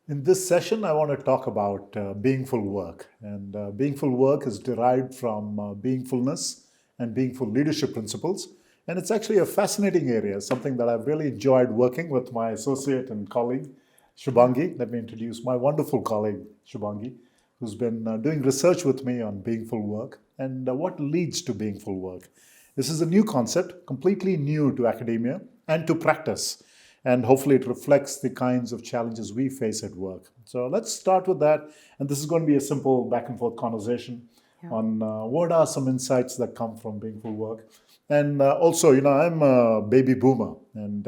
In this session, I want to talk about Beingful Work. And Beingful Work is derived from Beingfulness and Beingful leadership principles. And it's actually a fascinating area, something that I've really enjoyed working with my associate and colleague, Shubhangi. Let me introduce my wonderful colleague, Shubhangi, who's been doing research with me on Beingful Work and what leads to Beingful Work. This is a new concept, completely new to academia and to practice. And hopefully it reflects the kinds of challenges we face at work. So let's start with that. And this is going to be a simple back and forth conversation on what are some insights that come from Beingful Work. And also, I'm a baby boomer. And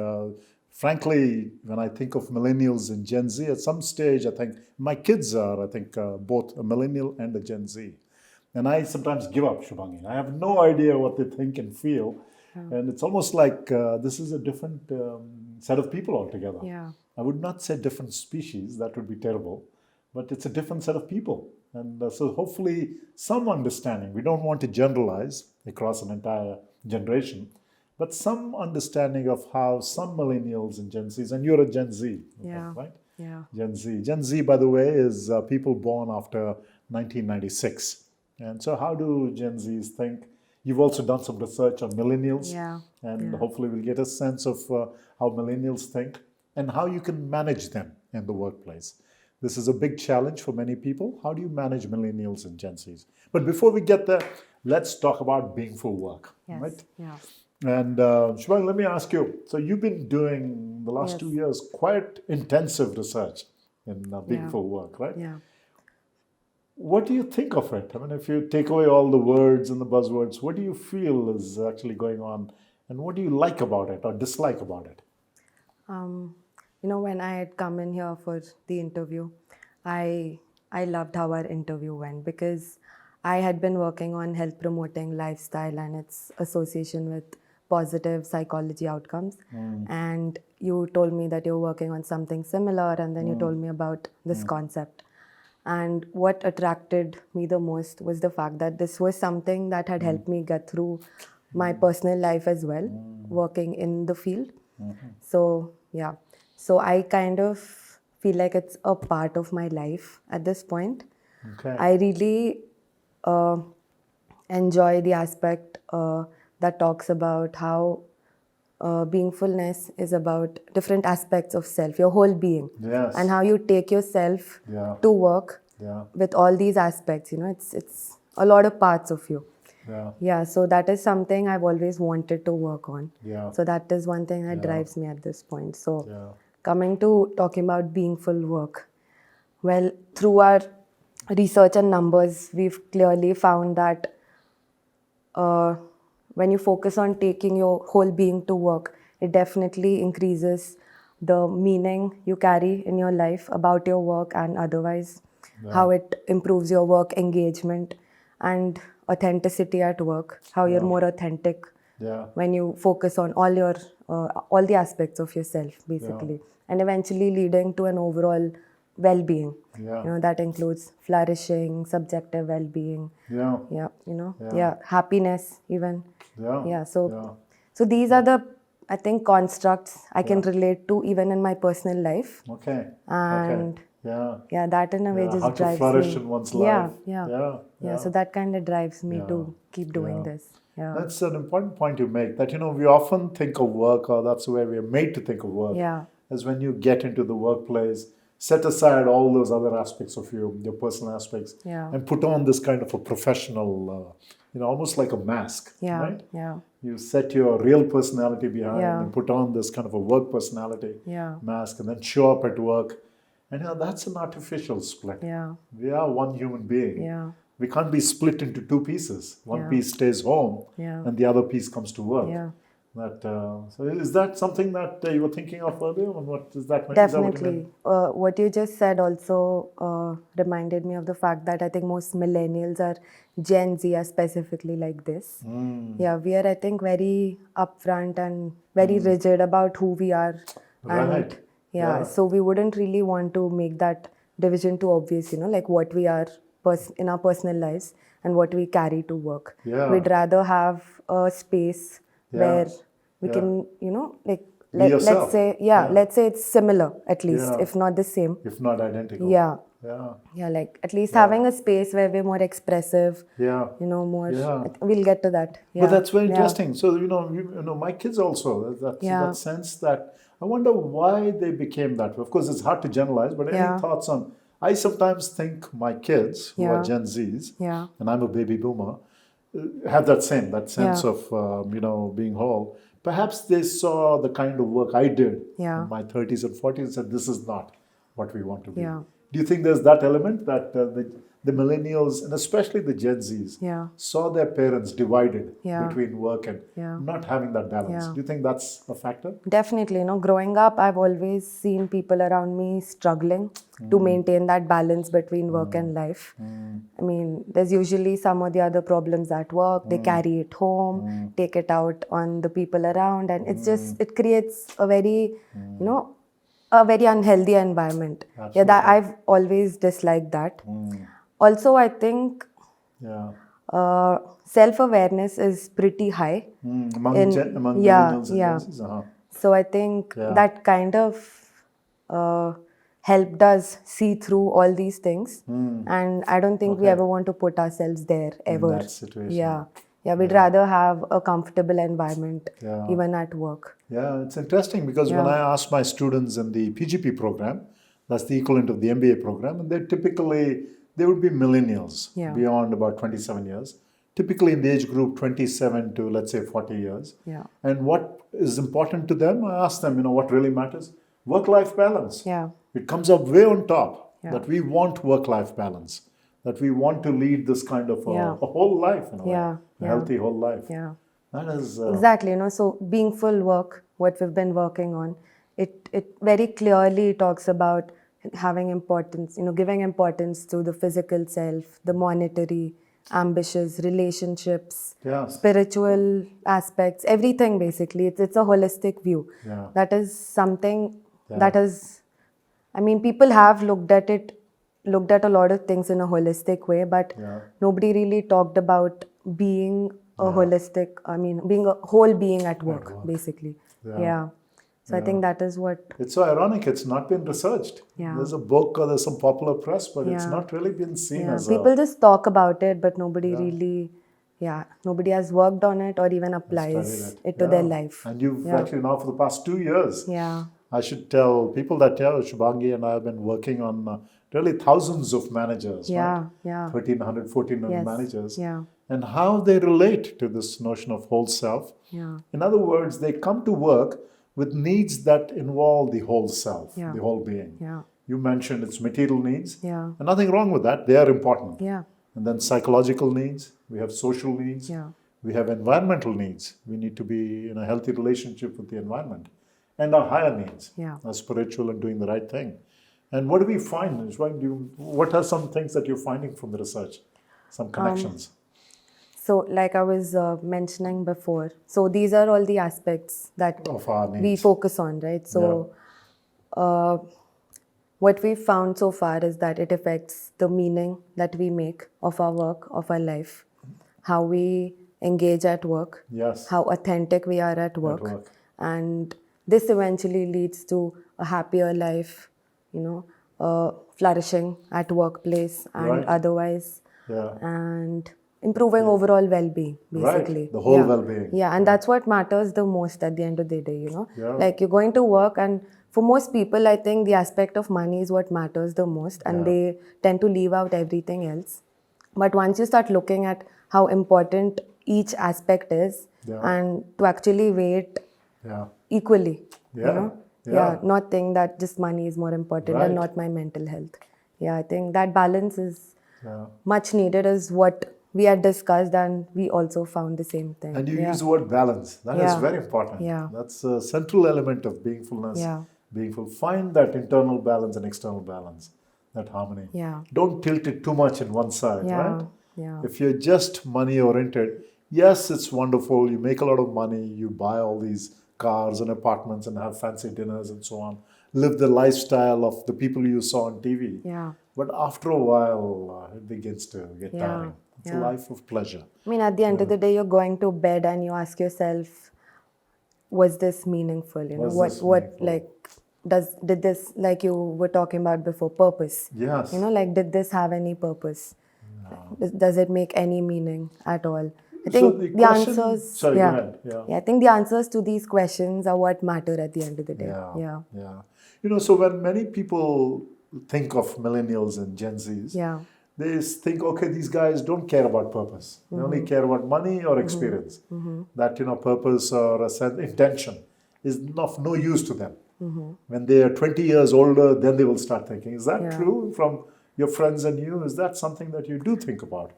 frankly, when I think of millennials and Gen Z, at some stage, I think my kids are, both a millennial and a Gen Z. And I sometimes give up, Shubhangi. I have no idea what they think and feel. And it's almost like this is a different set of people altogether. Yeah. I would not say different species, that would be terrible, but it's a different set of people. And so hopefully some understanding. We don't want to generalize across an entire generation, but some understanding of how some millennials and Gen Zs, and you're a Gen Z, Yeah. right? Yeah. Gen Z. Gen Z, by the way, is people born after 1996. And so how do Gen Zs think? You've also done some research on millennials, Yeah. and Yeah. hopefully we'll get a sense of how millennials think and how you can manage them in the workplace. This is a big challenge for many people. How do you manage millennials and Gen Zs? But before we get there, let's talk about Beingful Work, Yes. right? Yeah. And Shubhang, let me ask you. So you've been doing the last Yes. 2 years quite intensive research in Beingful Work, right? Yeah. What do you think of it? I mean, if you take away all the words and the buzzwords, what do you feel is actually going on, and what do you like about it or dislike about it? When I had come in here for the interview, I loved how our interview went because I had been working on health promoting lifestyle and its association with positive psychology outcomes. And you told me that you're working on something similar, and then you told me about this concept. And what attracted me the most was the fact that this was something that had helped me get through my personal life as well, working in the field. So, yeah. So I kind of feel like it's a part of my life at this point. Okay. I really enjoy the aspect that talks about how beingfulness is about different aspects of self, your whole being, Yes. and how you take yourself Yeah. to work Yeah. with all these aspects. It's a lot of parts of you. Yeah. Yeah, so that is something I've always wanted to work on. Yeah. So that is one thing that drives me at this point. So Yeah. coming to talking about Beingful Work, well, through our research and numbers, we've clearly found that when you focus on taking your whole being to work, it definitely increases the meaning you carry in your life about your work and otherwise, how it improves your work engagement and authenticity at work, how you're more authentic Yeah. when you focus on all the aspects of yourself, basically, and eventually leading to an overall well-being. Yeah. That includes flourishing, subjective well-being, Yeah. happiness even. Yeah. So these are the, I think, constructs I can relate to even in my personal life. Okay. And Okay. Yeah. that in a way Yeah. just How to drives flourish me. in one's Yeah, life. yeah. Yeah. So that kind of drives me Yeah. to keep doing Yeah. this. Yeah. That's an important point you make, that, we often think of work, or that's the way we are made to think of work, Yeah. as when you get into the workplace, set aside all those other aspects of you, your personal aspects, Yeah. and put on this kind of a professional, almost like a mask, Yeah. right? Yeah. You set your real personality behind Yeah. and put on this kind of a work personality Yeah. mask, and then show up at work. And that's an artificial split. Yeah. We are one human being. Yeah. We can't be split into two pieces. One Yeah. piece stays home, Yeah. and the other piece comes to work. Yeah. So is that something that you were thinking of earlier? Or what is that? Is that what you Definitely. meant? What you just said also reminded me of the fact that I think most millennials are Gen Z are specifically like this. Yeah, we are, I think, very upfront and very rigid about who we are. And Right. yeah, so we wouldn't really want to make that division too obvious, like what we are in our personal lives and what we carry to work. Yeah. We'd rather have a space Yeah. where we Yeah. can, like Be yourself. let's say it's similar at least, Yeah. if not the same. If not identical. Yeah. Yeah. Yeah, like at least having a space where we're more expressive, Yeah. more. Yeah. We'll get to that. Yeah. But that's very Yeah. interesting. So my kids also that sense that I wonder why they became that way. Of course, it's hard to generalize, but any thoughts on? I sometimes think my kids who are Gen Zs, and I'm a baby boomer, have that sense of being whole. Perhaps they saw the kind of work I did in my 30s and 40s and said, this is not what we want to be. Yeah. Do you think there's that element that the millennials and especially the Gen Zs saw their parents divided between work and not having that balance? Do you think that's a factor? Definitely. Growing up, I've always seen people around me struggling to maintain that balance between work and life. I mean, there's usually some or the other problems at work. They carry it home, take it out on the people around, and it creates a very, a very unhealthy environment. Absolutely. Yeah, that I've always disliked that. Also, I think self-awareness is pretty high among millennials and Gen Zs? Uh-huh. So I think that kind of helped us see through all these things, and I don't think we ever want to put ourselves there ever. In that situation. Yeah, we'd rather have a comfortable environment even at work. Yeah, it's interesting because when I ask my students in the PGP program, that's the equivalent of the MBA program, and they would be millennials beyond about 27 years, typically in the age group 27 to let's say 40 years. Yeah. And what is important to them, I ask them, what really matters? Work-life balance. Yeah. It comes up way on top that we want work-life balance, that we want to lead this kind of a whole life, a healthy whole life. Yeah. That is exactly, so Beingful Work, what we've been working on, it very clearly talks about having importance, giving importance to the physical self, the monetary, ambitious, relationships, spiritual aspects, everything basically. It's a holistic view. Yeah. That is something that is, people have looked at a lot of things in a holistic way, but nobody really talked about being a holistic, being a whole being at work. Basically. So I think that is what... It's so ironic, it's not been researched. There's a book or there's some popular press, but it's not really been seen as people just talk about it, but nobody really... nobody has worked on it or even applies it to their life. And you've actually now for the past 2 years, Yeah. I should tell people that Shubhangi and I have been working on really thousands of managers, right? 1,300, 1,400 managers. And how they relate to this notion of whole self. In other words, they come to work with needs that involve the whole self, the whole being. You mentioned it's material needs. And nothing wrong with that. They are important. And then psychological needs. We have social needs. We have environmental needs. We need to be in a healthy relationship with the environment. And our higher needs, our spiritual and doing the right thing. And what do we find? What are some things that you're finding from the research? Some connections? So like I was mentioning before, so these are all the aspects that of our needs we focus on, right? So what we've found so far is that it affects the meaning that we make of our work, of our life, how we engage at work, how authentic we are at work. And this eventually leads to a happier life, flourishing at workplace and otherwise, and improving overall well-being, basically. Right, the whole well-being. Yeah, and that's what matters the most at the end of the day, Like you're going to work, and for most people, I think the aspect of money is what matters the most, and they tend to leave out everything else. But once you start looking at how important each aspect is, and to actually weigh it equally, not think that just money is more important and not my mental health. I think that balance is much needed, is what we had discussed, and we also found the same thing. And you use the word balance. That is very important. That's a central element of beingfulness. Beingful. Find that internal balance and external balance, that harmony. Don't tilt it too much in one side, right? If you're just money oriented, yes, it's wonderful. You make a lot of money. You buy all these cars and apartments and have fancy dinners and so on. Live the lifestyle of the people you saw on TV. But after a while, it begins to get tiring. It's a life of pleasure. At the end of the day, you're going to bed and you ask yourself, was this meaningful? Was what this what meaningful? like did this, like you were talking about before, purpose? Yes. Like did this have any purpose? Does it make any meaning at all? I So think the the question, answers, sorry, go ahead. yeah, I think the answers to these questions are what matter at the end of the day. Yeah. So when many people think of millennials and Gen Zs, Yeah. they think, okay, these guys don't care about purpose. They only care about money or experience. That, purpose or a sense, intention is of no use to them. When they are 20 years older, then they will start thinking. Is that true from your friends and you? Is that something that you do think about?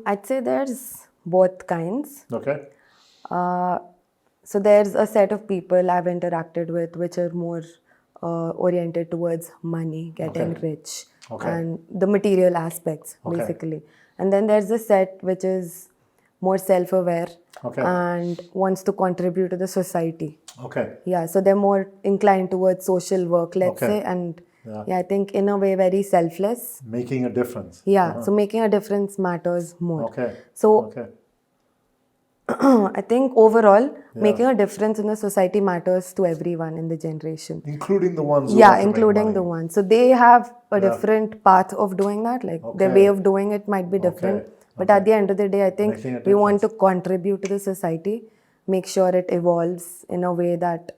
I'd say there's both kinds. Okay. So there's a set of people I've interacted with which are more oriented towards money, getting rich, and the material aspects, basically. And then there's a set which is more self-aware and wants to contribute to the society. Okay. Yeah, so they're more inclined towards social work, let's say, and I think in a way very selfless. Making a difference. Yeah, so making a difference matters more. Okay. So Okay. I think overall, making a difference in the society matters to everyone in the generation. Including the ones who Yeah, want to make including money. the ones. So they have a different path of doing that. Like their way of doing it might be different. But at the end of the day, I think Making a we want to contribute to the society, make sure it evolves in a way that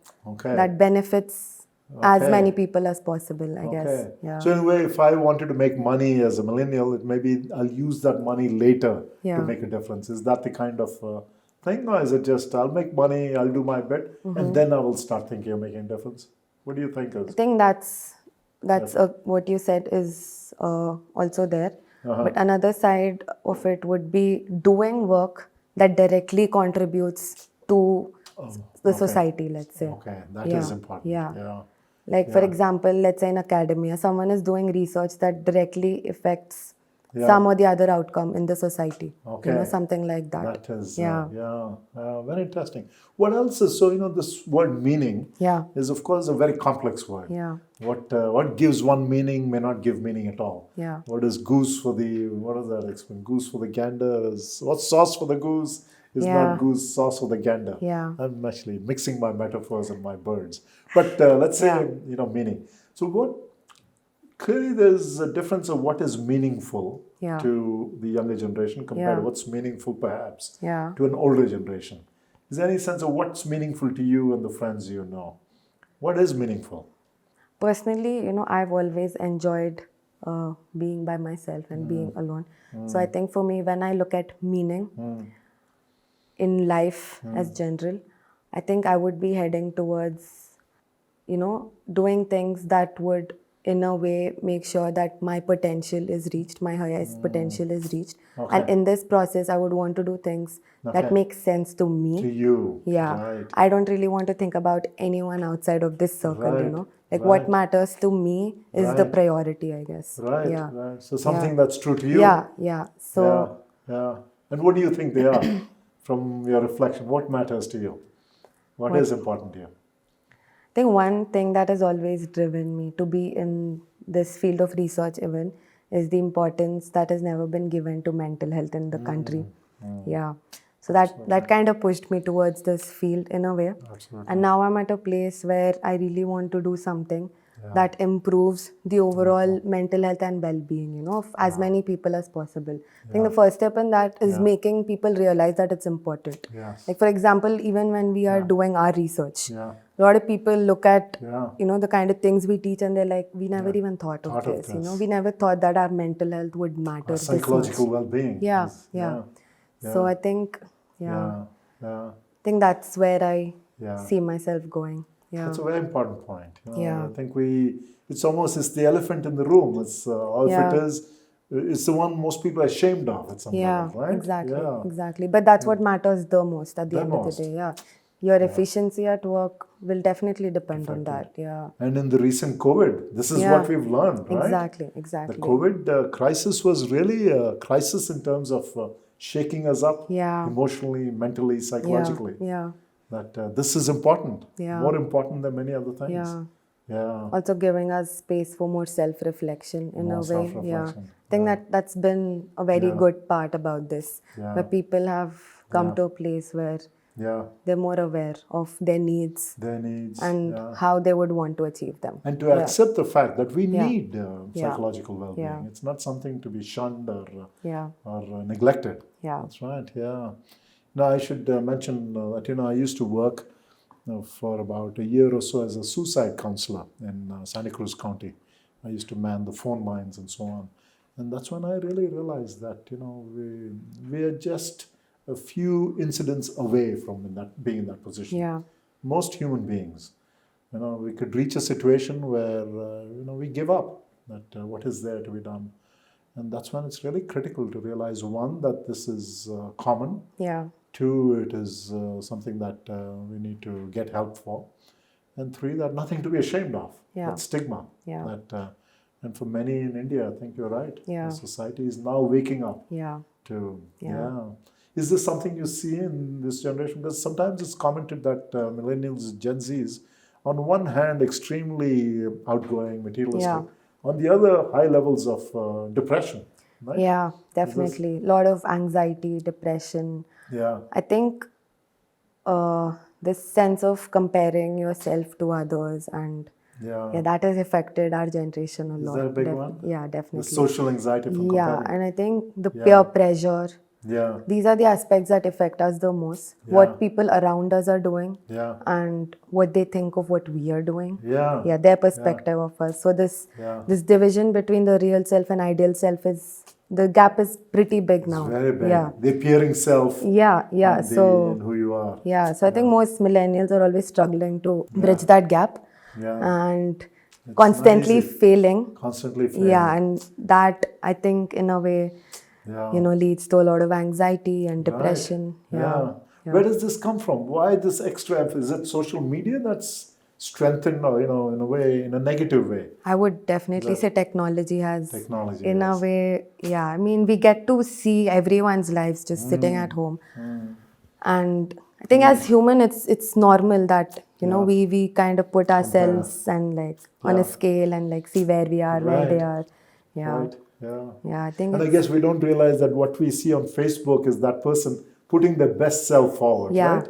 that benefits as many people as possible, I guess. Yeah. So in a way, if I wanted to make money as a millennial, it maybe I'll use that money later to make a difference. Is that the kind of thing, or is it just I'll make money, I'll do my bit, and then I will start thinking of making a difference? What do you think I is? think that's what you said is also there. But another side of it would be doing work that directly contributes to the society, let's say. Okay, that is important. Yeah. Like for example, let's say in academia, someone is doing research that directly affects some or the other outcome in the society. Something like that. That is, very interesting. What else is, so, this word meaning is, of course, a very complex word. Yeah. What gives one meaning may not give meaning at all. Yeah. What is goose for the, what is that explain? Goose for the gander is, what's sauce for the goose is not goose sauce for the gander. Yeah. I'm actually mixing my metaphors and my birds. But let's say, meaning. So clearly there's a difference of what is meaningful to the younger generation compared to what's meaningful perhaps to an older generation. Is there any sense of what's meaningful to you and the friends you know? What is meaningful? Personally, I've always enjoyed being by myself and being alone. So I think for me, when I look at meaning in life as general, I think I would be heading towards, doing things that would in a way make sure that my potential is reached, my highest potential is reached. And in this process, I would want to do things that make sense to me. To you. Yeah. Right. I don't really want to think about anyone outside of this circle, Like what matters to me is the priority, I guess. Right. Yeah. Right. So something that's true to you. Yeah. So yeah. And what do you think they are from your reflection? What matters to you? What is important to you? I think one thing that has always driven me to be in this field of research even is the importance that has never been given to mental health in the country. Yeah. So that kind of pushed me towards this field in a way. Absolutely. And now I'm at a place where I really want to do something that improves the overall mental health and well-being, of as many people as possible. I think the first step in that is making people realize that it's important. Yes. Like for example, even when we are doing our research, Yeah. a lot of people look at the kind of things we teach and they're like, we never even thought of this. We never thought that our mental health would matter this much. Psychological well-being. Yeah. So I think I think that's where I see myself going. Yeah. That's a very important point. I think it's the elephant in the room. It's it's the one most people are ashamed of at some level, right? Exactly. But that's what matters the most at the end of the day. Yeah. Your efficiency at work will definitely depend on that. Yeah. And in the recent COVID, this is what we've learned, right? Exactly. The COVID crisis was really a crisis in terms of shaking us up emotionally, mentally, psychologically. Yeah. That this is important, more important than many other things. Yeah. Also giving us space for more self-reflection in a way. Yeah. I think that's been a very good part about this, where people have come to a place where Yeah. They're more aware of their needs Their needs. and Yeah. how they would want to achieve them. And to accept the fact that we need Yeah. psychological well-being. Yeah. It's not something to be shunned Yeah. or neglected. Yeah. That's right. Yeah. Now I should mention that I used to work for about a year or so as a suicide counselor in Santa Cruz County. I used to man the phone lines and so on, and that's when I really realized that we are just a few incidents away from being in that position. Yeah. Most human beings, we could reach a situation where we give up. That what is there to be done, and that's when it's really critical to realize, one, that this is common. Yeah. Two, it is something that we need to get help for. And three, that nothing to be ashamed of. Yeah. That stigma. Yeah. And for many in India, I think you're right. Yeah. The society is now waking up Yeah. to. Yeah. Is this something you see in this generation? Because sometimes it's commented that millennials, Gen Zs, on one hand, extremely outgoing, materialistic. Yeah. On the other, high levels of depression. Right? Yeah, definitely. A lot of anxiety, depression. Yeah. I think this sense of comparing yourself to others and that has affected our generation a lot. Is that a big one? Yeah, definitely. The social anxiety from comparing. And I think the peer pressure. Yeah. These are the aspects that affect us the most. What people around us are doing and what they think of what we are doing. Yeah. Their perspective of us. So this division between the real self and ideal self the gap is pretty big now. It's very big. Yeah. The appearing self. And So who you are. So I think most millennials are always struggling to bridge that gap and It's constantly failing. Constantly failing. And that I think in a way leads to a lot of anxiety and depression. Right. Where does this come from? Why this extra emphasis? Is it social media that's strengthened, or in a way, in a negative way? I would definitely say technology has. In yes. a way, I mean, we get to see everyone's lives just sitting at home, and I think as human, it's normal that we kind of put ourselves and on a scale and see where we are, where they are. Right. I think. And I guess we don't realize that what we see on Facebook is that person putting their best self forward, right?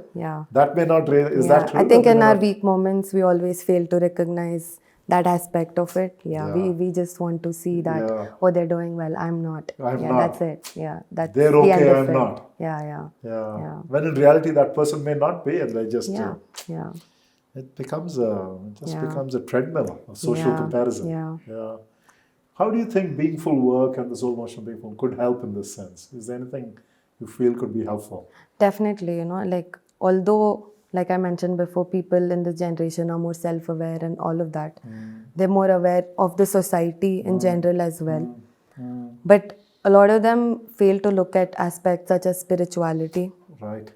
That may not, is that true? I think in our weak moments, we always fail to recognize that aspect of it. We just want to see that, they're doing well, I'm not. I'm not. That's it. That's they're the okay, end of I'm it. not. When in reality, that person may not be, and they just, it becomes a treadmill of social comparison. How do you think Beingful Work and the Soul Motion Beingful could help in this sense? Is there anything you feel could be helpful? Definitely, although, like I mentioned before, people in this generation are more self-aware and all of that. They're more aware of the society in general as well. But a lot of them fail to look at aspects such as spirituality. Right.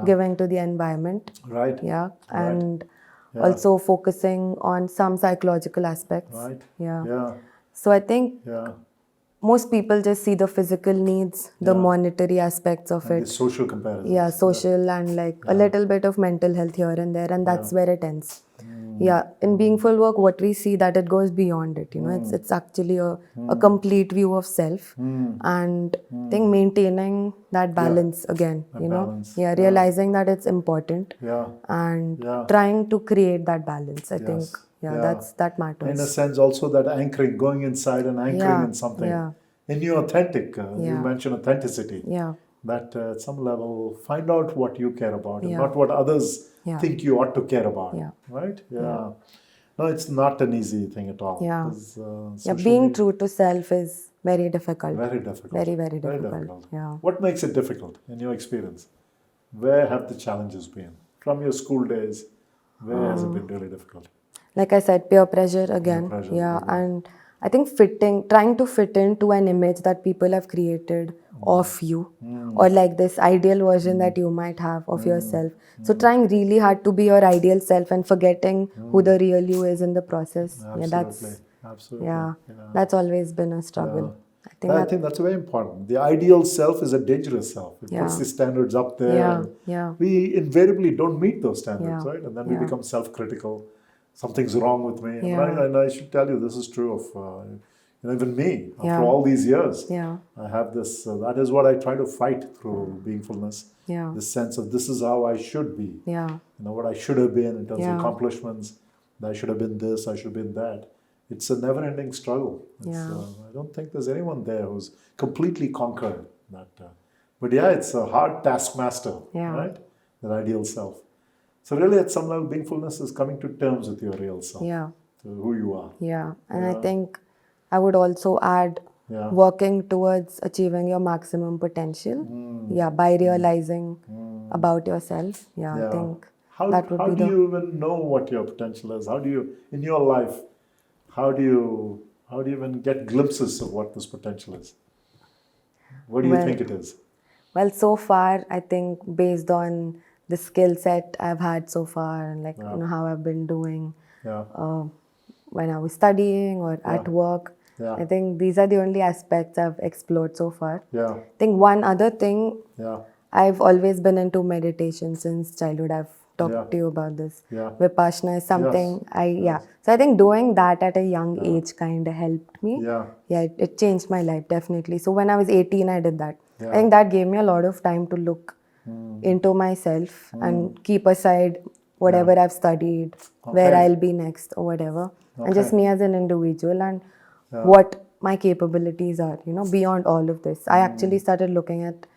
Giving to the environment. Right. And also focusing on some psychological aspects. Right. So I think most people just see the physical needs, the monetary aspects of and it. The social comparison. Social and a little bit of mental health here and there, and that's where it ends. In Beingful Work, what we see that it goes beyond it. It's actually a complete view of self, and I think maintaining that balance again. Realizing that it's important, and trying to create that balance. I think. That matters. In a sense, also that anchoring, going inside and anchoring in something. In your authentic, you mentioned authenticity. That at some level, find out what you care about and not what others think you ought to care about. Right? No, it's not an easy thing at all. Being true to self is very difficult. Very difficult. Very, very difficult. What makes it difficult in your experience? Where have the challenges been? From your school days, where has it been really difficult? Like I said, peer pressure again. And I think trying to fit into an image that people have created of you, or this ideal version that you might have of yourself. So trying really hard to be your ideal self and forgetting who the real you is in the process. Absolutely. That's always been a struggle. I think that's very important. The ideal self is a dangerous self. It puts the standards up there. We invariably don't meet those standards, right? And then we become self-critical. Something's wrong with me. And I should tell you, this is true of even me, after Yeah. all these years, Yeah. I have this, that is what I try to fight through beingfulness. Yeah. This sense of this is how I should be. Yeah. What I should have been in terms of Yeah. accomplishments. I should have been this, I should have been that. It's a never-ending struggle. Yeah. I don't think there's anyone there who's completely conquered that. But yeah, it's a hard taskmaster, Yeah. right? That ideal self. So really, at some level, beingfulness is coming to terms with your real self, Yeah. to who you are. Yeah. And Yeah. I think I would also add Yeah. working towards achieving your maximum potential. Yeah. By realizing about yourself. Yeah. I think How, that would how be do the. you even know what your potential is? How do you, in your life, how do you even get glimpses of what this potential is? What do you Well- think it is? Well, so far, I think based on the skill set I've had so far and how I've been doing Yeah. when I was studying or at work, Yeah. I think these are the only aspects I've explored so far. Yeah. I think one other thing, Yeah. I've always been into meditation since childhood. I've talked Yeah. to you about this. Yeah. Vipassana is something Yes. So I think doing that at a young age kind of helped me. Yeah. Yeah, it changed my life, definitely. So when I was 18, I did that. Yeah. I think that gave me a lot of time to look into myself and keep aside whatever I've studied, where Okay. I'll be next or whatever. And just Okay. me as an individual and what my capabilities are, beyond all of this. I actually started looking at,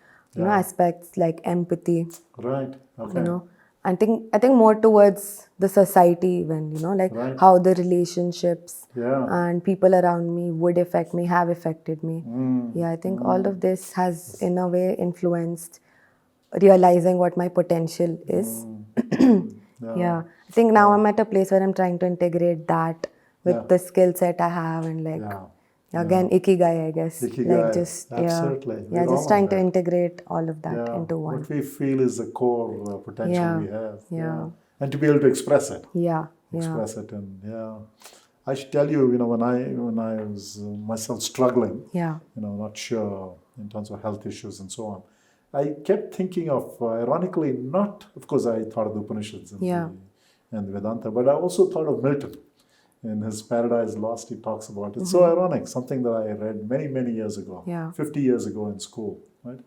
aspects like empathy, Right. Okay. I think more towards the society even, Right. how the relationships Yeah. and people around me would affect me, have affected me. Yeah, I think all of this has in a way influenced realizing what my potential is. Yeah. I think now I'm at a place where I'm trying to integrate that with Yeah. the skill set I have and again ikigai, I guess. Ikigai. Just Absolutely. yeah, With just all trying of to that. integrate all of that Yeah. into one. What we feel is the core potential Yeah. we have. Yeah. And to be able to express it. Yeah. Yeah. Express it. And I should tell you, when I was myself struggling, Yeah. not sure in terms of health issues and so on, I kept thinking of, ironically, not, of course, I thought of the Upanishads and, and the Vedanta, but I also thought of Milton. In his Paradise Lost, he talks about it's so ironic, something that I read many, many years ago, Yeah. 50 years ago in school, right?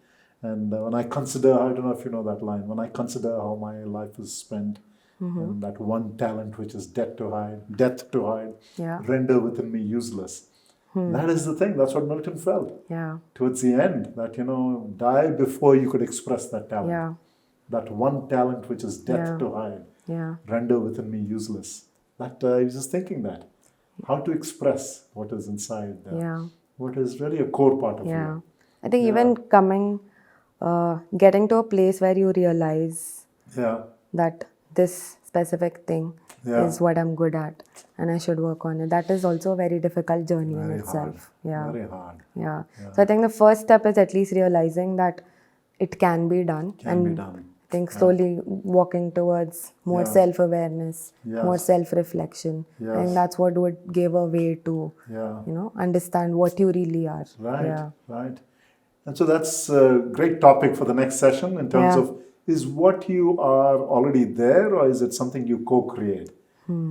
And when I consider, I don't know if you know that line, when I consider how my life is spent, and that one talent which is death to hide, Yeah. render within me useless. That is the thing. That's what Milton felt Yeah. towards the end. That die before you could express that talent. Yeah. That one talent which is death Yeah. to hide, Yeah. render within me useless. That I was just thinking that how to express what is inside, Yeah. what is really a core part of Yeah. you. I think even getting to a place where you realize Yeah. that this specific thing Yeah. is what I'm good at and I should work on it. That is also a very difficult journey in Very itself. hard. Yeah. Very hard. Yeah. So I think the first step is at least realizing that it can be done. Can be done. I think slowly walking towards more Yeah. self-awareness, more Yes. self-reflection. I Yes. think that's what would give a way to, Yeah. understand what you really are. Right. Yeah. Right. And so that's a great topic for the next session in terms Yeah. of, is what you are already there, or is it something you co-create?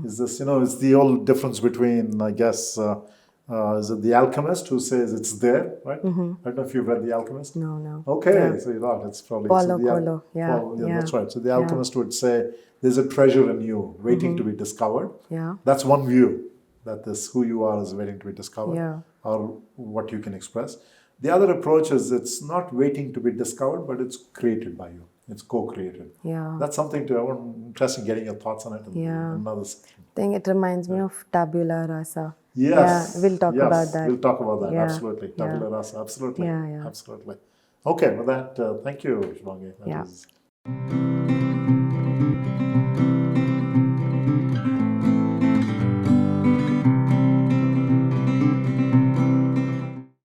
Is this, it's the old difference between, I guess, is it The Alchemist who says it's there, right? I don't know if you've read The Alchemist. No. Okay, Yeah. so you thought it's probably Paulo so Coelho, yeah, yeah. that's right. So the Yeah. alchemist would say there's a treasure in you waiting to be discovered. Yeah. That's one view, that this who you are is waiting to be discovered, Yeah. or what you can express. The other approach is it's not waiting to be discovered, but it's created by you. It's co-created. Yeah. That's something I'm interested in getting your thoughts on it in Yeah. another session. I think it reminds me of tabula rasa. Yes. Yeah, we'll talk yes, about that. We'll talk about that, Yeah. absolutely. Tabula Yeah. rasa, absolutely. Yeah. Absolutely. Okay, with that, thank you, Shubhangi. That Yeah. was